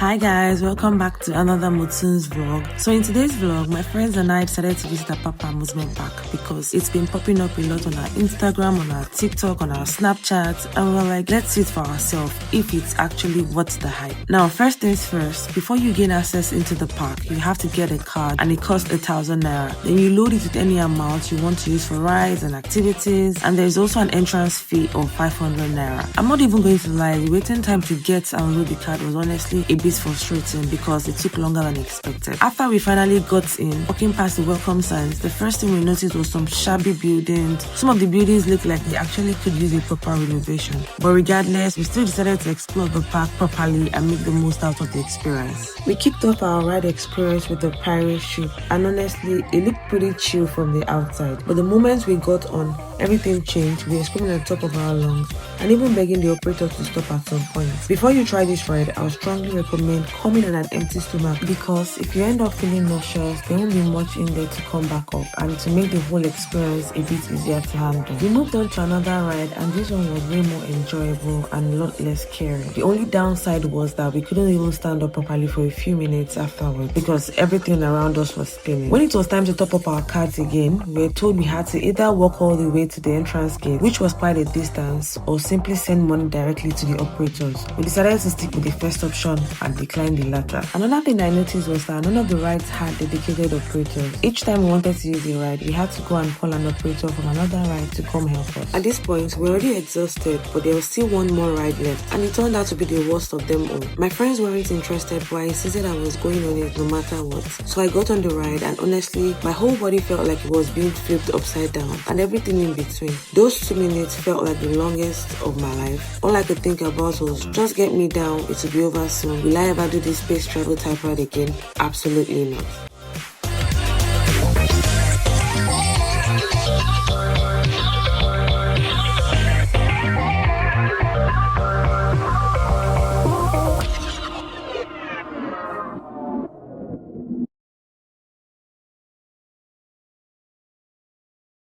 Hi guys, welcome back to another Motun's vlog. So in today's vlog, my friends and I decided to visit Apapa Amusement Park because it's been popping up a lot on our Instagram, on our TikTok, on our Snapchat, and we're like, let's see it for ourselves if it's actually worth the hype. Now, first things first, before you gain access into the park, you have to get a card and it costs 1,000 naira. Then you load it with any amount you want to use for rides and activities, and there's also an entrance fee of 500 naira. I'm not even going to lie, the waiting time to get and load the card was honestly a bit frustrating because it took longer than expected. After we finally got in, walking past the welcome signs, the first thing we noticed was some shabby buildings. Some of the buildings looked like they actually could use a proper renovation. But regardless, we still decided to explore the park properly and make the most out of the experience. We kicked off our ride experience with the pirate ship, and honestly, it looked pretty chill from the outside. But the moment we got on, everything changed. We were screaming at the top of our lungs and even begging the operator to stop at some point. Before you try this ride, I would strongly recommend coming on an empty stomach, because if you end up feeling nauseous, there won't be much in there to come back up and to make the whole experience a bit easier to handle. We moved on to another ride, and this one was way more enjoyable and a lot less scary. The only downside was that we couldn't even stand up properly for a few minutes afterwards because everything around us was spinning. When it was time to top up our cards again, we were told we had to either walk all the way to the entrance gate, which was quite a distance, or simply send money directly to the operators. We decided to stick with the first option and decline the latter. Another thing I noticed was that none of the rides had dedicated operators. Each time we wanted to use a ride, we had to go and call an operator from another ride to come help us. At this point, we were already exhausted, but there was still one more ride left, and it turned out to be the worst of them all. My friends weren't interested, but I insisted I was going on it no matter what. So I got on the ride, and honestly, my whole body felt like it was being flipped upside down, and everything in between. Those 2 minutes felt like the longest of my life. All I could think about was, just get me down, it will be over soon. Will I ever do this space travel type ride again? Absolutely not.